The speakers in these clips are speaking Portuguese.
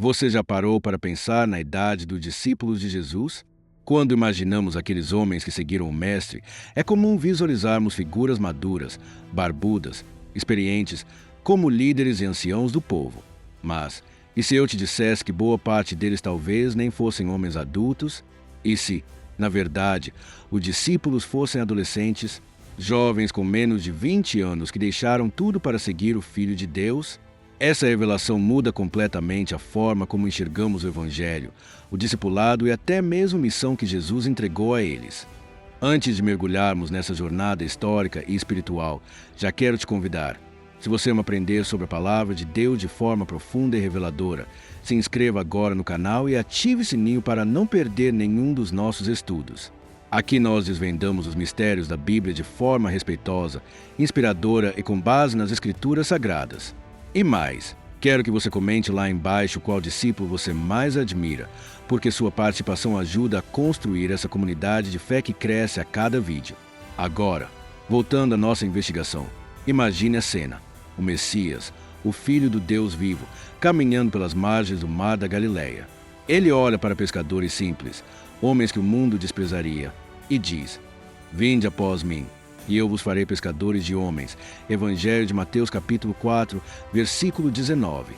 Você já parou para pensar na idade dos discípulos de Jesus? Quando imaginamos aqueles homens que seguiram o Mestre, é comum visualizarmos figuras maduras, barbudas, experientes, como líderes e anciãos do povo. Mas, e se eu te dissesse que boa parte deles talvez nem fossem homens adultos? E se, na verdade, os discípulos fossem adolescentes, jovens com menos de 20 anos que deixaram tudo para seguir o Filho de Deus? Essa revelação muda completamente a forma como enxergamos o Evangelho, o discipulado e até mesmo a missão que Jesus entregou a eles. Antes de mergulharmos nessa jornada histórica e espiritual, já quero te convidar. Se você ama aprender sobre a Palavra de Deus de forma profunda e reveladora, se inscreva agora no canal e ative o sininho para não perder nenhum dos nossos estudos. Aqui nós desvendamos os mistérios da Bíblia de forma respeitosa, inspiradora e com base nas Escrituras Sagradas. E mais, quero que você comente lá embaixo qual discípulo você mais admira, porque sua participação ajuda a construir essa comunidade de fé que cresce a cada vídeo. Agora, voltando à nossa investigação, imagine a cena: o Messias, o Filho do Deus vivo, caminhando pelas margens do mar da Galileia. Ele olha para pescadores simples, homens que o mundo desprezaria, e diz: "Vinde após mim, e eu vos farei pescadores de homens." Evangelho de Mateus capítulo 4, versículo 19.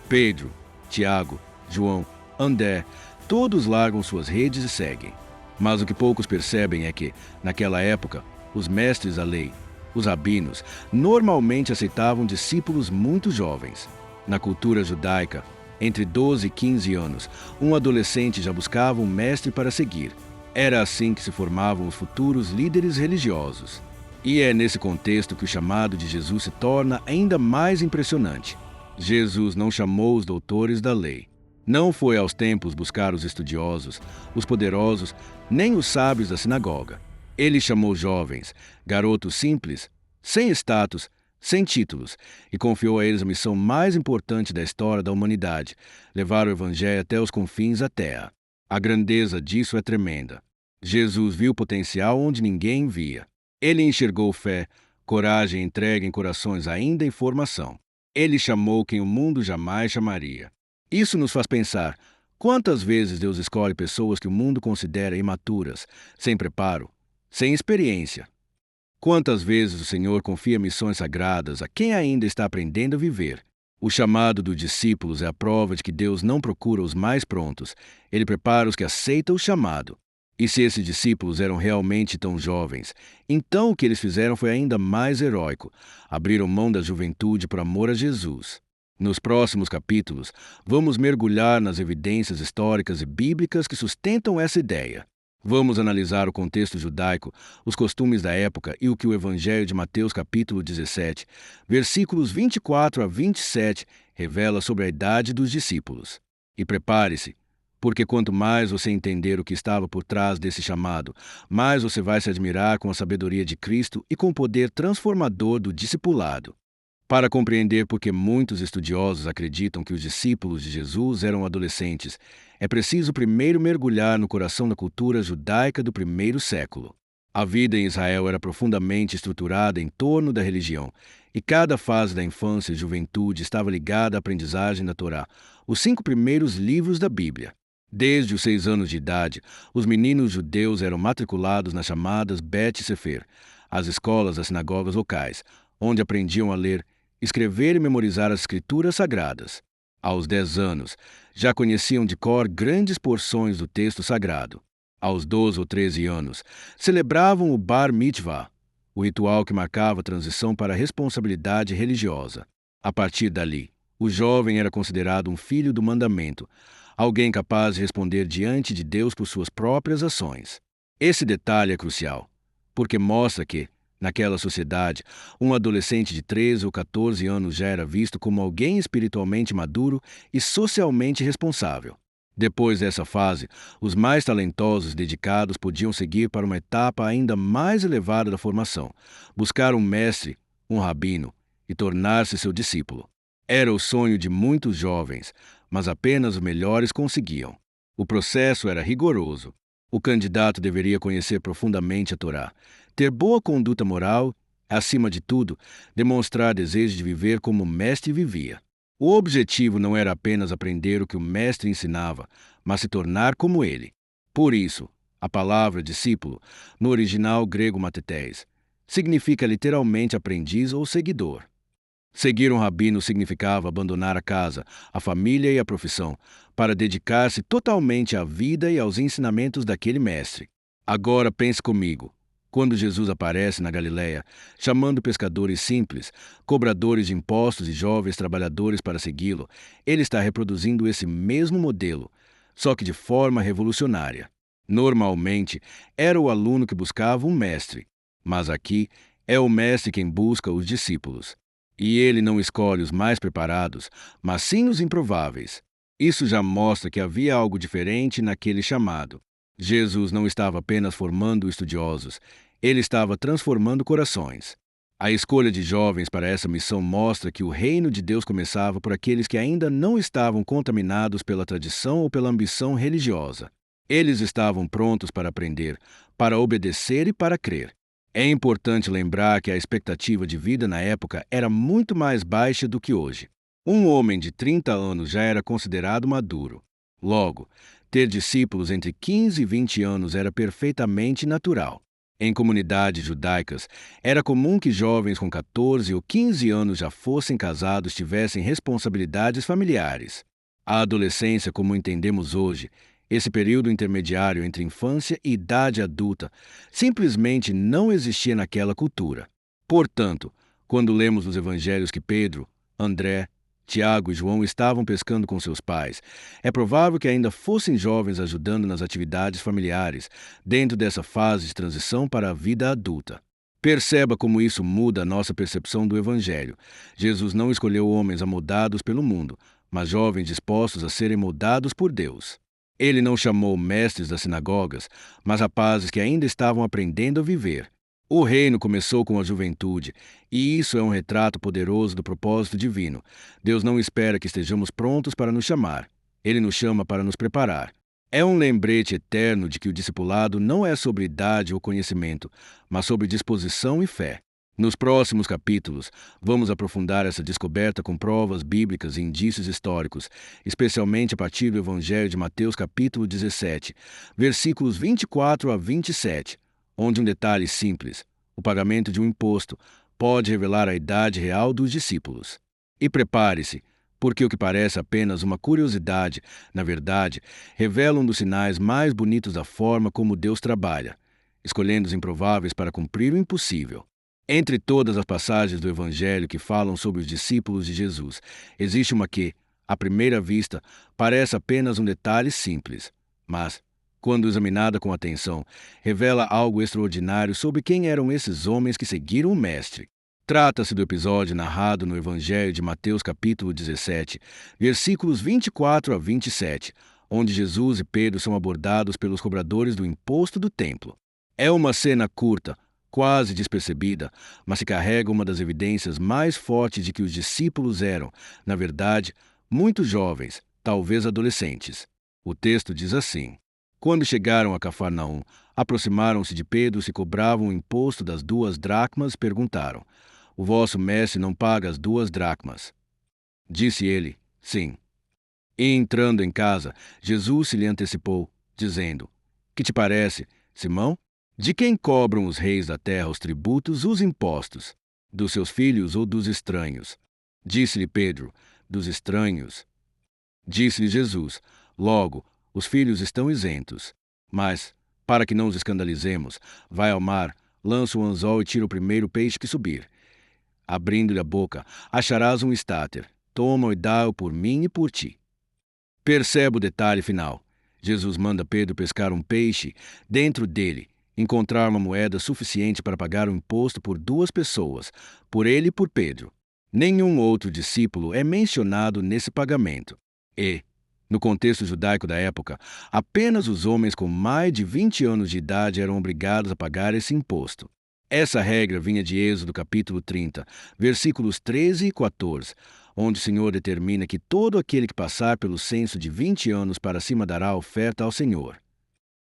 Pedro, Tiago, João, André, todos largam suas redes e seguem. Mas o que poucos percebem é que, naquela época, os mestres da lei, os rabinos, normalmente aceitavam discípulos muito jovens. Na cultura judaica, entre 12 e 15 anos, um adolescente já buscava um mestre para seguir. Era assim que se formavam os futuros líderes religiosos. E é nesse contexto que o chamado de Jesus se torna ainda mais impressionante. Jesus não chamou os doutores da lei. Não foi aos templos buscar os estudiosos, os poderosos, nem os sábios da sinagoga. Ele chamou jovens, garotos simples, sem status, sem títulos, e confiou a eles a missão mais importante da história da humanidade: levar o Evangelho até os confins da terra. A grandeza disso é tremenda. Jesus viu potencial onde ninguém via. Ele enxergou fé, coragem e entrega em corações ainda em formação. Ele chamou quem o mundo jamais chamaria. Isso nos faz pensar: quantas vezes Deus escolhe pessoas que o mundo considera imaturas, sem preparo, sem experiência? Quantas vezes o Senhor confia missões sagradas a quem ainda está aprendendo a viver? O chamado dos discípulos é a prova de que Deus não procura os mais prontos, Ele prepara os que aceitam o chamado. E se esses discípulos eram realmente tão jovens, então o que eles fizeram foi ainda mais heróico: abriram mão da juventude por amor a Jesus. Nos próximos capítulos, vamos mergulhar nas evidências históricas e bíblicas que sustentam essa ideia. Vamos analisar o contexto judaico, os costumes da época e o que o Evangelho de Mateus capítulo 17, versículos 24 a 27, revela sobre a idade dos discípulos. E prepare-se, porque quanto mais você entender o que estava por trás desse chamado, mais você vai se admirar com a sabedoria de Cristo e com o poder transformador do discipulado. Para compreender por que muitos estudiosos acreditam que os discípulos de Jesus eram adolescentes, é preciso primeiro mergulhar no coração da cultura judaica do primeiro século. A vida em Israel era profundamente estruturada em torno da religião, e cada fase da infância e juventude estava ligada à aprendizagem da Torá, os 5 primeiros livros da Bíblia. Desde os 6 anos de idade, os meninos judeus eram matriculados nas chamadas Bet Sefer, as escolas das sinagogas locais, onde aprendiam a ler, escrever e memorizar as escrituras sagradas. Aos 10 anos, já conheciam de cor grandes porções do texto sagrado. Aos 12 ou 13 anos, celebravam o Bar Mitzvah, o ritual que marcava a transição para a responsabilidade religiosa. A partir dali, o jovem era considerado um filho do mandamento, alguém capaz de responder diante de Deus por suas próprias ações. Esse detalhe é crucial, porque mostra que, naquela sociedade, um adolescente de 13 ou 14 anos já era visto como alguém espiritualmente maduro e socialmente responsável. Depois dessa fase, os mais talentosos e dedicados podiam seguir para uma etapa ainda mais elevada da formação: buscar um mestre, um rabino, e tornar-se seu discípulo. Era o sonho de muitos jovens, mas apenas os melhores conseguiam. O processo era rigoroso. O candidato deveria conhecer profundamente a Torá, ter boa conduta moral, acima de tudo, demonstrar desejo de viver como o mestre vivia. O objetivo não era apenas aprender o que o mestre ensinava, mas se tornar como ele. Por isso, a palavra discípulo, no original grego matetés, significa literalmente aprendiz ou seguidor. Seguir um rabino significava abandonar a casa, a família e a profissão, para dedicar-se totalmente à vida e aos ensinamentos daquele mestre. Agora pense comigo. Quando Jesus aparece na Galiléia, chamando pescadores simples, cobradores de impostos e jovens trabalhadores para segui-lo, ele está reproduzindo esse mesmo modelo, só que de forma revolucionária. Normalmente, era o aluno que buscava um mestre, mas aqui é o mestre quem busca os discípulos. E ele não escolhe os mais preparados, mas sim os improváveis. Isso já mostra que havia algo diferente naquele chamado. Jesus não estava apenas formando estudiosos, ele estava transformando corações. A escolha de jovens para essa missão mostra que o reino de Deus começava por aqueles que ainda não estavam contaminados pela tradição ou pela ambição religiosa. Eles estavam prontos para aprender, para obedecer e para crer. É importante lembrar que a expectativa de vida na época era muito mais baixa do que hoje. Um homem de 30 anos já era considerado maduro. Logo, ter discípulos entre 15 e 20 anos era perfeitamente natural. Em comunidades judaicas, era comum que jovens com 14 ou 15 anos já fossem casados tivessem responsabilidades familiares. A adolescência, como entendemos hoje, esse período intermediário entre infância e idade adulta, simplesmente não existia naquela cultura. Portanto, quando lemos nos evangelhos que Pedro, André, Tiago e João estavam pescando com seus pais, é provável que ainda fossem jovens ajudando nas atividades familiares, dentro dessa fase de transição para a vida adulta. Perceba como isso muda a nossa percepção do Evangelho. Jesus não escolheu homens amoldados pelo mundo, mas jovens dispostos a serem moldados por Deus. Ele não chamou mestres das sinagogas, mas rapazes que ainda estavam aprendendo a viver. O reino começou com a juventude, e isso é um retrato poderoso do propósito divino. Deus não espera que estejamos prontos para nos chamar. Ele nos chama para nos preparar. É um lembrete eterno de que o discipulado não é sobre idade ou conhecimento, mas sobre disposição e fé. Nos próximos capítulos, vamos aprofundar essa descoberta com provas bíblicas e indícios históricos, especialmente a partir do Evangelho de Mateus capítulo 17, versículos 24 a 27, onde um detalhe simples, o pagamento de um imposto, pode revelar a idade real dos discípulos. E prepare-se, porque o que parece apenas uma curiosidade, na verdade, revela um dos sinais mais bonitos da forma como Deus trabalha, escolhendo os improváveis para cumprir o impossível. Entre todas as passagens do Evangelho que falam sobre os discípulos de Jesus, existe uma que, à primeira vista, parece apenas um detalhe simples, mas, quando examinada com atenção, revela algo extraordinário sobre quem eram esses homens que seguiram o Mestre. Trata-se do episódio narrado no Evangelho de Mateus capítulo 17, versículos 24 a 27, onde Jesus e Pedro são abordados pelos cobradores do imposto do templo. É uma cena curta, quase despercebida, mas se carrega uma das evidências mais fortes de que os discípulos eram, na verdade, muito jovens, talvez adolescentes. O texto diz assim: Quando chegaram a Cafarnaum, aproximaram-se de Pedro se cobravam o imposto das 2 dracmas e perguntaram: O vosso mestre não paga as 2 dracmas? Disse ele: Sim. E entrando em casa, Jesus se lhe antecipou, dizendo: Que te parece, Simão? De quem cobram os reis da terra os tributos, os impostos? Dos seus filhos ou dos estranhos? Disse-lhe Pedro: Dos estranhos. Disse-lhe Jesus: Logo, os filhos estão isentos. Mas, para que não os escandalizemos, vai ao mar, lança o anzol e tira o primeiro peixe que subir. Abrindo-lhe a boca, acharás um estáter. Toma-o e dá-o por mim e por ti. Perceba o detalhe final. Jesus manda Pedro pescar um peixe, dentro dele encontrar uma moeda suficiente para pagar o imposto por 2 pessoas, por ele e por Pedro. Nenhum outro discípulo é mencionado nesse pagamento. E, no contexto judaico da época, apenas os homens com mais de 20 anos de idade eram obrigados a pagar esse imposto. Essa regra vinha de Êxodo capítulo 30, versículos 13 e 14, onde o Senhor determina que todo aquele que passar pelo censo de 20 anos para cima dará oferta ao Senhor.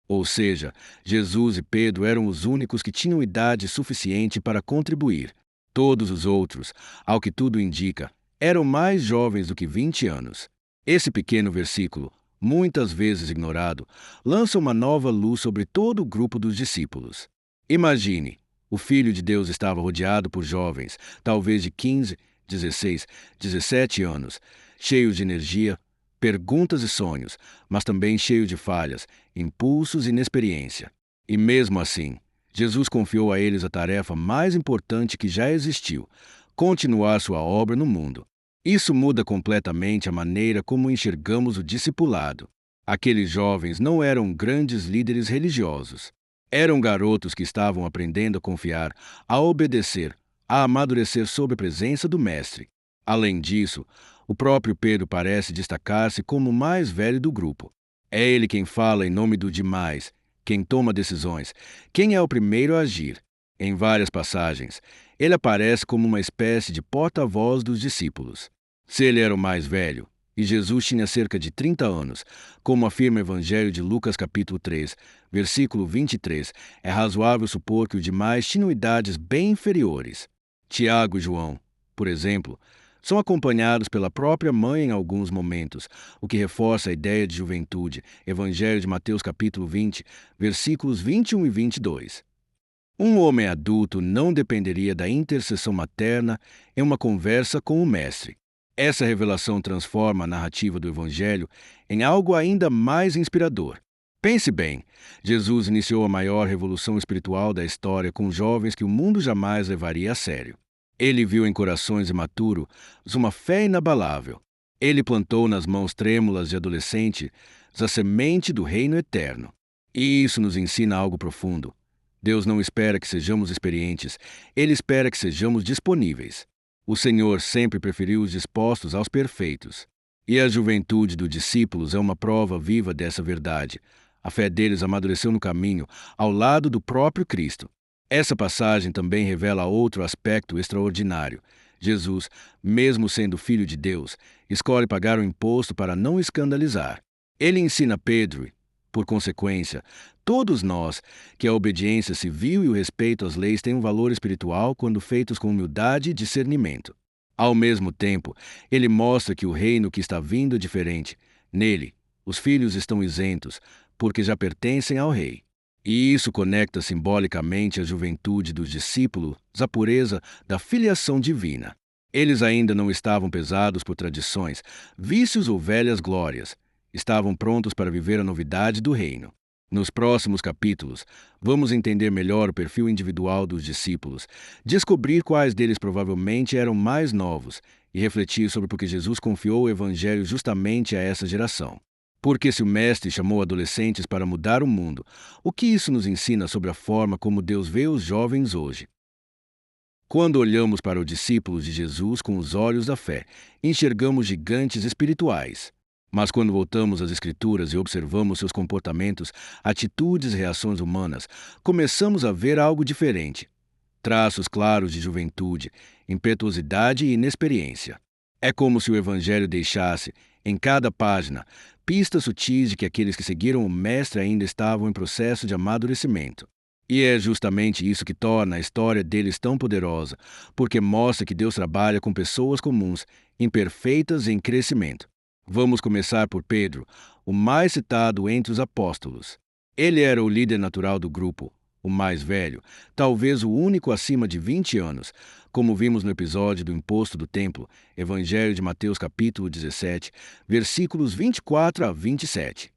Ou seja, Jesus e Pedro eram os únicos que tinham idade suficiente para contribuir. Todos os outros, ao que tudo indica, Eram mais jovens do que 20 anos. Esse pequeno versículo, muitas vezes ignorado, lança uma nova luz sobre todo o grupo dos discípulos. Imagine, o Filho de Deus estava rodeado por jovens, talvez de 15, 16, 17 anos, cheios de energia, perguntas e sonhos, mas também cheios de falhas, impulsos e inexperiência. E mesmo assim, Jesus confiou a eles a tarefa mais importante que já existiu: continuar sua obra no mundo. Isso muda completamente a maneira como enxergamos o discipulado. Aqueles jovens não eram grandes líderes religiosos. Eram garotos que estavam aprendendo a confiar, a obedecer, a amadurecer sob a presença do Mestre. Além disso, o próprio Pedro parece destacar-se como o mais velho do grupo. É ele quem fala em nome do demais, quem toma decisões, quem é o primeiro a agir. Em várias passagens, ele aparece como uma espécie de porta-voz dos discípulos. Se ele era o mais velho, e Jesus tinha cerca de 30 anos, como afirma o Evangelho de Lucas capítulo 3, versículo 23, é razoável supor que os demais tinham idades bem inferiores. Tiago e João, por exemplo, são acompanhados pela própria mãe em alguns momentos, o que reforça a ideia de juventude. Evangelho de Mateus capítulo 20, versículos 21 e 22. Um homem adulto não dependeria da intercessão materna em uma conversa com o Mestre. Essa revelação transforma a narrativa do Evangelho em algo ainda mais inspirador. Pense bem, Jesus iniciou a maior revolução espiritual da história com jovens que o mundo jamais levaria a sério. Ele viu em corações imaturos uma fé inabalável. Ele plantou nas mãos trêmulas de adolescente a semente do reino eterno. E isso nos ensina algo profundo. Deus não espera que sejamos experientes, Ele espera que sejamos disponíveis. O Senhor sempre preferiu os dispostos aos perfeitos. E a juventude dos discípulos é uma prova viva dessa verdade. A fé deles amadureceu no caminho, ao lado do próprio Cristo. Essa passagem também revela outro aspecto extraordinário. Jesus, mesmo sendo filho de Deus, escolhe pagar o imposto para não escandalizar. Ele ensina Pedro, por consequência, todos nós, que a obediência civil e o respeito às leis têm um valor espiritual quando feitos com humildade e discernimento. Ao mesmo tempo, ele mostra que o reino que está vindo é diferente. Nele, os filhos estão isentos, porque já pertencem ao rei. E isso conecta simbolicamente a juventude dos discípulos à pureza da filiação divina. Eles ainda não estavam pesados por tradições, vícios ou velhas glórias. Estavam prontos para viver a novidade do reino. Nos próximos capítulos, vamos entender melhor o perfil individual dos discípulos, descobrir quais deles provavelmente eram mais novos e refletir sobre por que Jesus confiou o Evangelho justamente a essa geração. Porque se o Mestre chamou adolescentes para mudar o mundo, o que isso nos ensina sobre a forma como Deus vê os jovens hoje? Quando olhamos para os discípulos de Jesus com os olhos da fé, enxergamos gigantes espirituais. Mas quando voltamos às Escrituras e observamos seus comportamentos, atitudes e reações humanas, começamos a ver algo diferente. Traços claros de juventude, impetuosidade e inexperiência. É como se o Evangelho deixasse, em cada página, pistas sutis de que aqueles que seguiram o Mestre ainda estavam em processo de amadurecimento. E é justamente isso que torna a história deles tão poderosa, porque mostra que Deus trabalha com pessoas comuns, imperfeitas e em crescimento. Vamos começar por Pedro, o mais citado entre os apóstolos. Ele era o líder natural do grupo, o mais velho, talvez o único acima de 20 anos, como vimos no episódio do imposto do templo, Evangelho de Mateus capítulo 17, versículos 24 a 27.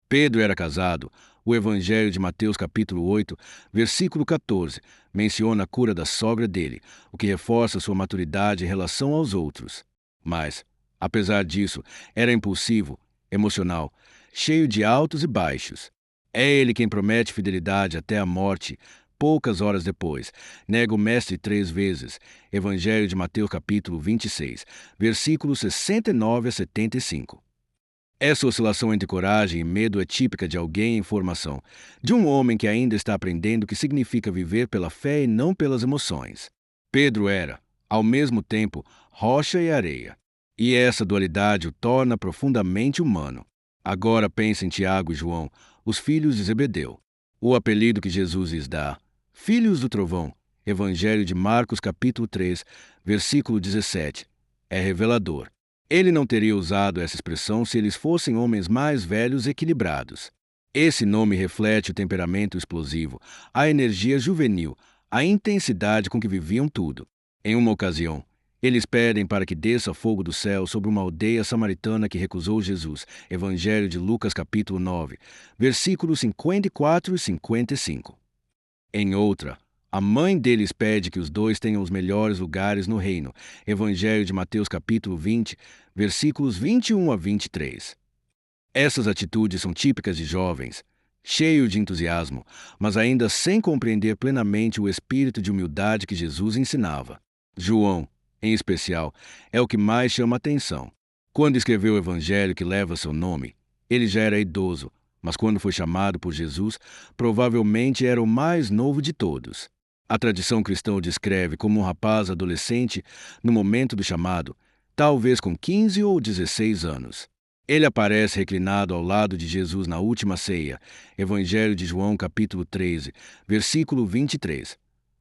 Pedro era casado. O Evangelho de Mateus capítulo 8, versículo 14, menciona a cura da sogra dele, o que reforça sua maturidade em relação aos outros. Mas, apesar disso, era impulsivo, emocional, cheio de altos e baixos. É ele quem promete fidelidade até a morte. Poucas horas depois, nega o Mestre 3 vezes. Evangelho de Mateus capítulo 26, versículos 69 a 75. Essa oscilação entre coragem e medo é típica de alguém em formação, de um homem que ainda está aprendendo o que significa viver pela fé e não pelas emoções. Pedro era, ao mesmo tempo, rocha e areia. E essa dualidade o torna profundamente humano. Agora pense em Tiago e João, os filhos de Zebedeu. O apelido que Jesus lhes dá, filhos do trovão, Evangelho de Marcos capítulo 3, versículo 17. É revelador. Ele não teria usado essa expressão se eles fossem homens mais velhos e equilibrados. Esse nome reflete o temperamento explosivo, a energia juvenil, a intensidade com que viviam tudo. Em uma ocasião, eles pedem para que desça fogo do céu sobre uma aldeia samaritana que recusou Jesus. Evangelho de Lucas capítulo 9, versículos 54 e 55. Em outra, a mãe deles pede que os dois tenham os melhores lugares no reino. Evangelho de Mateus capítulo 20, versículos 21 a 23. Essas atitudes são típicas de jovens, cheios de entusiasmo, mas ainda sem compreender plenamente o espírito de humildade que Jesus ensinava. João, em especial, é o que mais chama a atenção. Quando escreveu o evangelho que leva seu nome, ele já era idoso, mas quando foi chamado por Jesus, provavelmente era o mais novo de todos. A tradição cristã o descreve como um rapaz adolescente no momento do chamado, talvez com 15 ou 16 anos. Ele aparece reclinado ao lado de Jesus na última ceia, Evangelho de João capítulo 13, versículo 23.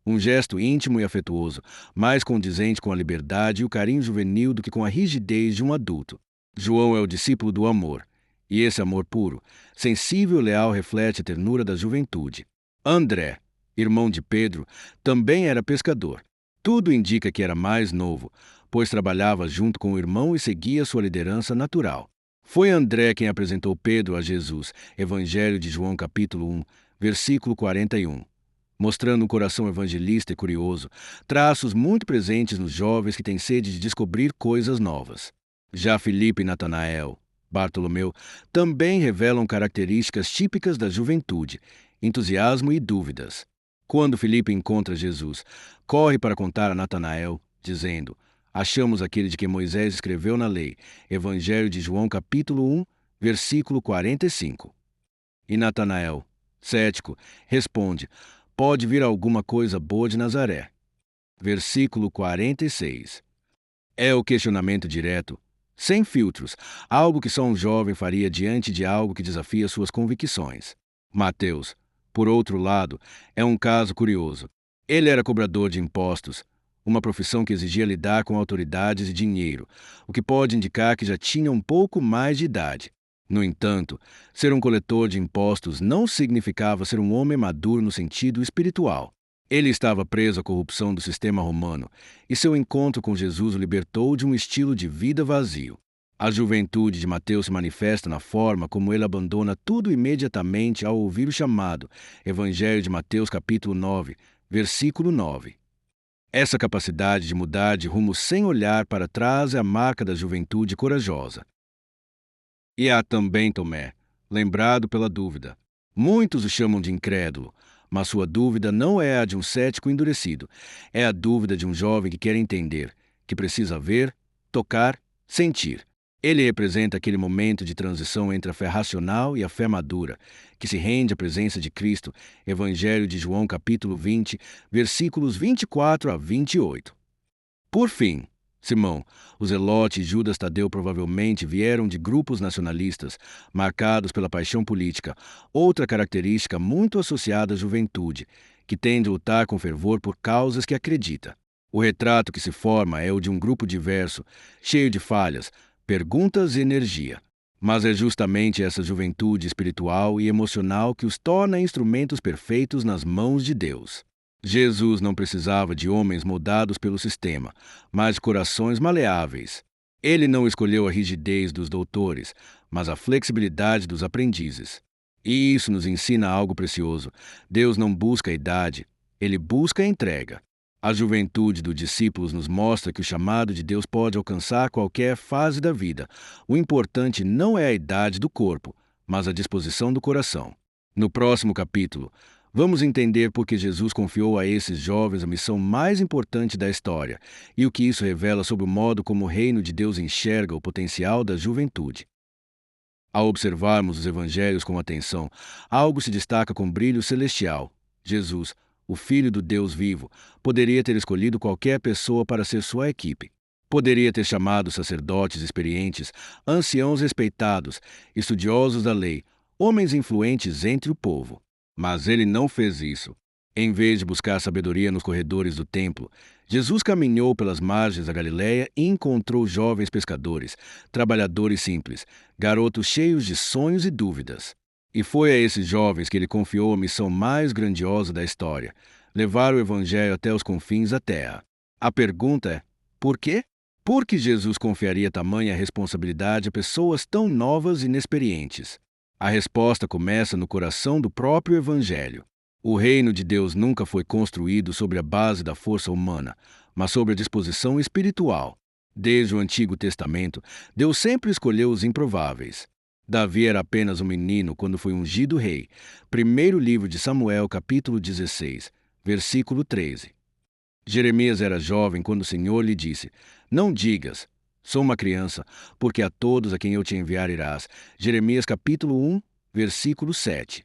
Um gesto íntimo e afetuoso, mais condizente com a liberdade e o carinho juvenil do que com a rigidez de um adulto. João é o discípulo do amor, e esse amor puro, sensível e leal reflete a ternura da juventude. André, irmão de Pedro, também era pescador. Tudo indica que era mais novo, pois trabalhava junto com o irmão e seguia sua liderança natural. Foi André quem apresentou Pedro a Jesus, Evangelho de João capítulo 1, versículo 41. Mostrando um coração evangelista e curioso, traços muito presentes nos jovens que têm sede de descobrir coisas novas. Já Filipe e Natanael, Bartolomeu, também revelam características típicas da juventude, entusiasmo e dúvidas. Quando Filipe encontra Jesus, corre para contar a Natanael, dizendo: achamos aquele de que Moisés escreveu na lei, Evangelho de João capítulo 1, versículo 45. E Natanael, cético, responde: pode vir alguma coisa boa de Nazaré. Versículo 46. É o questionamento direto, sem filtros, algo que só um jovem faria diante de algo que desafia suas convicções. Mateus, por outro lado, é um caso curioso. Ele era cobrador de impostos, uma profissão que exigia lidar com autoridades e dinheiro, o que pode indicar que já tinha um pouco mais de idade. No entanto, ser um coletor de impostos não significava ser um homem maduro no sentido espiritual. Ele estava preso à corrupção do sistema romano, e seu encontro com Jesus o libertou de um estilo de vida vazio. A juventude de Mateus se manifesta na forma como ele abandona tudo imediatamente ao ouvir o chamado. Evangelho de Mateus capítulo 9, versículo 9. Essa capacidade de mudar de rumo sem olhar para trás é a marca da juventude corajosa. E há também Tomé, lembrado pela dúvida. Muitos o chamam de incrédulo, mas sua dúvida não é a de um cético endurecido. É a dúvida de um jovem que quer entender, que precisa ver, tocar, sentir. Ele representa aquele momento de transição entre a fé racional e a fé madura, que se rende à presença de Cristo. Evangelho de João capítulo 20, versículos 24 a 28. Por fim, Simão, o Zelote e Judas Tadeu provavelmente vieram de grupos nacionalistas, marcados pela paixão política, outra característica muito associada à juventude, que tende a lutar com fervor por causas que acredita. O retrato que se forma é o de um grupo diverso, cheio de falhas, perguntas e energia. Mas é justamente essa juventude espiritual e emocional que os torna instrumentos perfeitos nas mãos de Deus. Jesus não precisava de homens moldados pelo sistema, mas de corações maleáveis. Ele não escolheu a rigidez dos doutores, mas a flexibilidade dos aprendizes. E isso nos ensina algo precioso. Deus não busca a idade, ele busca a entrega. A juventude dos discípulos nos mostra que o chamado de Deus pode alcançar qualquer fase da vida. O importante não é a idade do corpo, mas a disposição do coração. No próximo capítulo, vamos entender por que Jesus confiou a esses jovens a missão mais importante da história e o que isso revela sobre o modo como o reino de Deus enxerga o potencial da juventude. Ao observarmos os evangelhos com atenção, algo se destaca com brilho celestial. Jesus, o Filho do Deus vivo, poderia ter escolhido qualquer pessoa para ser sua equipe. Poderia ter chamado sacerdotes experientes, anciãos respeitados, estudiosos da lei, homens influentes entre o povo. Mas ele não fez isso. Em vez de buscar sabedoria nos corredores do templo, Jesus caminhou pelas margens da Galiléia e encontrou jovens pescadores, trabalhadores simples, garotos cheios de sonhos e dúvidas. E foi a esses jovens que ele confiou a missão mais grandiosa da história: levar o Evangelho até os confins da terra. A pergunta é: por quê? Por que Jesus confiaria tamanha responsabilidade a pessoas tão novas e inexperientes? A resposta começa no coração do próprio Evangelho. O reino de Deus nunca foi construído sobre a base da força humana, mas sobre a disposição espiritual. Desde o Antigo Testamento, Deus sempre escolheu os improváveis. Davi era apenas um menino quando foi ungido rei. Primeiro livro de Samuel, capítulo 16, versículo 13. Jeremias era jovem quando o Senhor lhe disse: Não digas, sou uma criança, porque a todos a quem eu te enviar irás. Jeremias capítulo 1, versículo 7.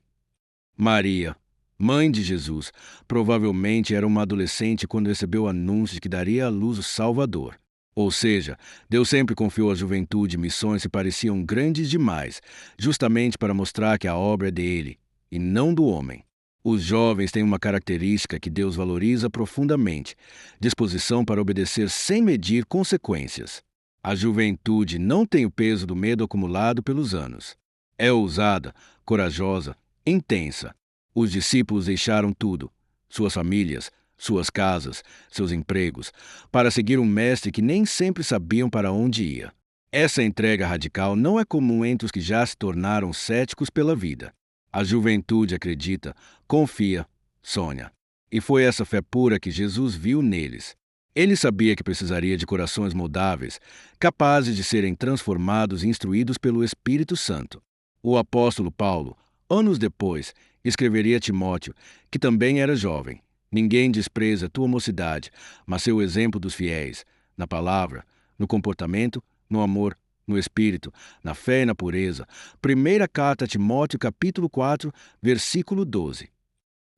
Maria, mãe de Jesus, provavelmente era uma adolescente quando recebeu o anúncio de que daria à luz o Salvador. Ou seja, Deus sempre confiou à juventude missões que pareciam grandes demais, justamente para mostrar que a obra é dele, e não do homem. Os jovens têm uma característica que Deus valoriza profundamente: disposição para obedecer sem medir consequências. A juventude não tem o peso do medo acumulado pelos anos. É ousada, corajosa, intensa. Os discípulos deixaram tudo: suas famílias, suas casas, seus empregos, para seguir um mestre que nem sempre sabiam para onde ia. Essa entrega radical não é comum entre os que já se tornaram céticos pela vida. A juventude acredita, confia, sonha. E foi essa fé pura que Jesus viu neles. Ele sabia que precisaria de corações moldáveis, capazes de serem transformados e instruídos pelo Espírito Santo. O apóstolo Paulo, anos depois, escreveria a Timóteo, que também era jovem: Ninguém despreza a tua mocidade, mas seu exemplo dos fiéis, na palavra, no comportamento, no amor, no espírito, na fé e na pureza. Primeira carta a Timóteo, capítulo 4, versículo 12.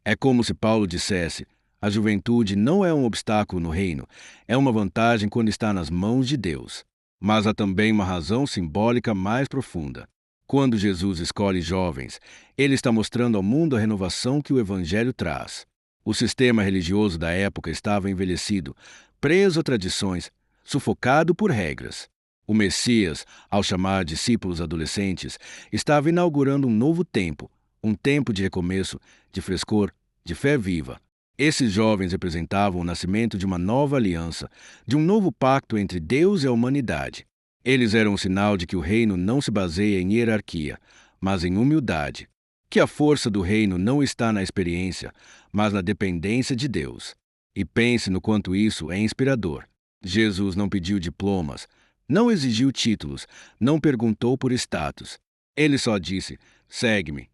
É como se Paulo dissesse: a juventude não é um obstáculo no reino, é uma vantagem quando está nas mãos de Deus. Mas há também uma razão simbólica mais profunda. Quando Jesus escolhe jovens, ele está mostrando ao mundo a renovação que o Evangelho traz. O sistema religioso da época estava envelhecido, preso a tradições, sufocado por regras. O Messias, ao chamar discípulos adolescentes, estava inaugurando um novo tempo, um tempo de recomeço, de frescor, de fé viva. Esses jovens representavam o nascimento de uma nova aliança, de um novo pacto entre Deus e a humanidade. Eles eram um sinal de que o reino não se baseia em hierarquia, mas em humildade. Que a força do reino não está na experiência, mas na dependência de Deus. E pense no quanto isso é inspirador. Jesus não pediu diplomas, não exigiu títulos, não perguntou por status. Ele só disse: segue-me.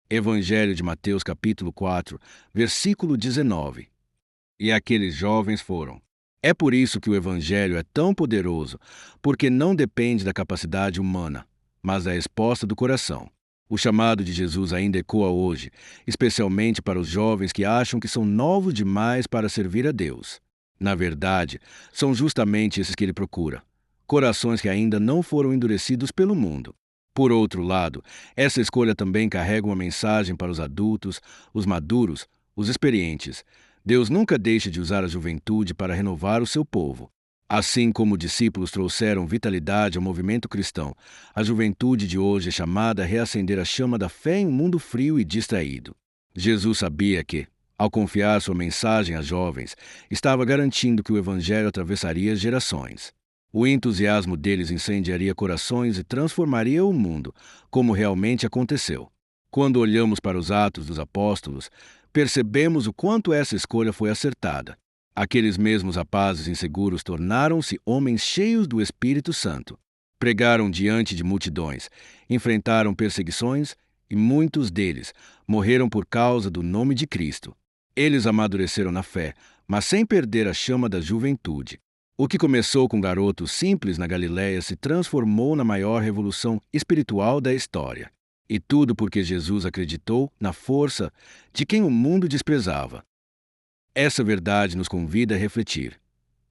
Evangelho de Mateus capítulo 4, versículo 19. E aqueles jovens foram. É por isso que o Evangelho é tão poderoso, porque não depende da capacidade humana, mas da resposta do coração. O chamado de Jesus ainda ecoa hoje, especialmente para os jovens que acham que são novos demais para servir a Deus. Na verdade, são justamente esses que ele procura: corações que ainda não foram endurecidos pelo mundo. Por outro lado, essa escolha também carrega uma mensagem para os adultos, os maduros, os experientes. Deus nunca deixa de usar a juventude para renovar o seu povo. Assim como os discípulos trouxeram vitalidade ao movimento cristão, a juventude de hoje é chamada a reacender a chama da fé em um mundo frio e distraído. Jesus sabia que, ao confiar sua mensagem a jovens, estava garantindo que o Evangelho atravessaria gerações. O entusiasmo deles incendiaria corações e transformaria o mundo, como realmente aconteceu. Quando olhamos para os Atos dos Apóstolos, percebemos o quanto essa escolha foi acertada. Aqueles mesmos rapazes inseguros tornaram-se homens cheios do Espírito Santo. Pregaram diante de multidões, enfrentaram perseguições e muitos deles morreram por causa do nome de Cristo. Eles amadureceram na fé, mas sem perder a chama da juventude. O que começou com garotos simples na Galiléia se transformou na maior revolução espiritual da história. E tudo porque Jesus acreditou na força de quem o mundo desprezava. Essa verdade nos convida a refletir.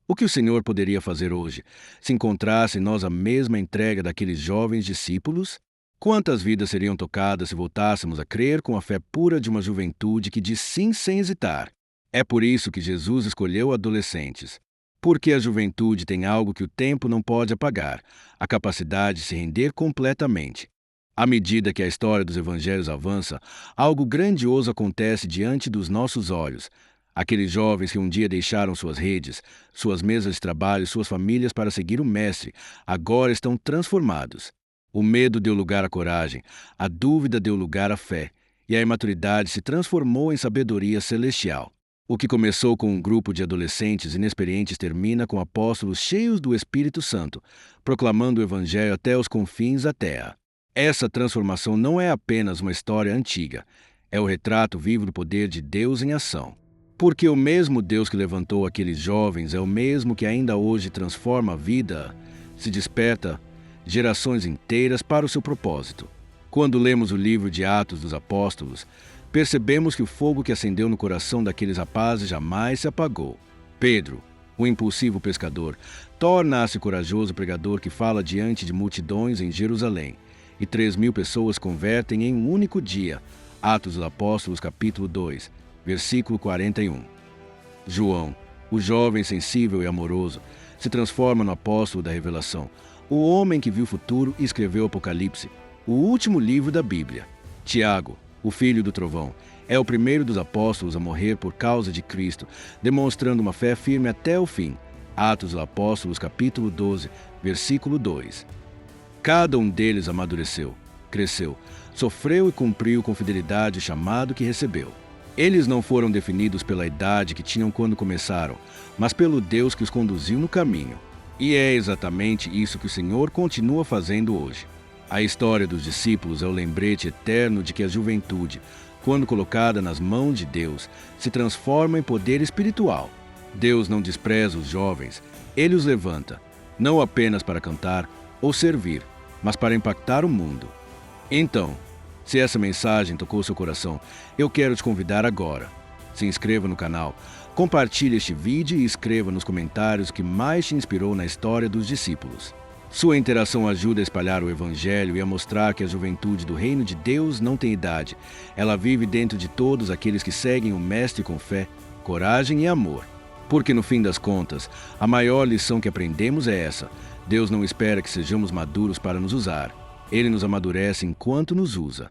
O que o Senhor poderia fazer hoje, se encontrasse em nós a mesma entrega daqueles jovens discípulos? Quantas vidas seriam tocadas se voltássemos a crer com a fé pura de uma juventude que diz sim sem hesitar? É por isso que Jesus escolheu adolescentes. Porque a juventude tem algo que o tempo não pode apagar: a capacidade de se render completamente. À medida que a história dos evangelhos avança, algo grandioso acontece diante dos nossos olhos. Aqueles jovens que um dia deixaram suas redes, suas mesas de trabalho, suas famílias para seguir o Mestre, agora estão transformados. O medo deu lugar à coragem, a dúvida deu lugar à fé, e a imaturidade se transformou em sabedoria celestial. O que começou com um grupo de adolescentes inexperientes termina com apóstolos cheios do Espírito Santo, proclamando o Evangelho até os confins da terra. Essa transformação não é apenas uma história antiga, é o retrato vivo do poder de Deus em ação. Porque o mesmo Deus que levantou aqueles jovens é o mesmo que ainda hoje transforma a vida, se desperta gerações inteiras para o seu propósito. Quando lemos o livro de Atos dos Apóstolos, percebemos que o fogo que acendeu no coração daqueles rapazes jamais se apagou. Pedro, o impulsivo pescador, torna-se corajoso pregador que fala diante de multidões em Jerusalém, e 3.000 pessoas convertem em um único dia. Atos dos Apóstolos, capítulo 2, versículo 41. João, o jovem sensível e amoroso, se transforma no apóstolo da revelação, o homem que viu o futuro e escreveu o Apocalipse, o último livro da Bíblia. Tiago, o filho do trovão, é o primeiro dos apóstolos a morrer por causa de Cristo, demonstrando uma fé firme até o fim. Atos dos Apóstolos, capítulo 12, versículo 2. Cada um deles amadureceu, cresceu, sofreu e cumpriu com fidelidade o chamado que recebeu. Eles não foram definidos pela idade que tinham quando começaram, mas pelo Deus que os conduziu no caminho. E é exatamente isso que o Senhor continua fazendo hoje. A história dos discípulos é o lembrete eterno de que a juventude, quando colocada nas mãos de Deus, se transforma em poder espiritual. Deus não despreza os jovens, Ele os levanta, não apenas para cantar ou servir, mas para impactar o mundo. Então, se essa mensagem tocou seu coração, eu quero te convidar agora. Se inscreva no canal, compartilhe este vídeo e escreva nos comentários o que mais te inspirou na história dos discípulos. Sua interação ajuda a espalhar o Evangelho e a mostrar que a juventude do Reino de Deus não tem idade. Ela vive dentro de todos aqueles que seguem o Mestre com fé, coragem e amor. Porque no fim das contas, a maior lição que aprendemos é essa: Deus não espera que sejamos maduros para nos usar. Ele nos amadurece enquanto nos usa.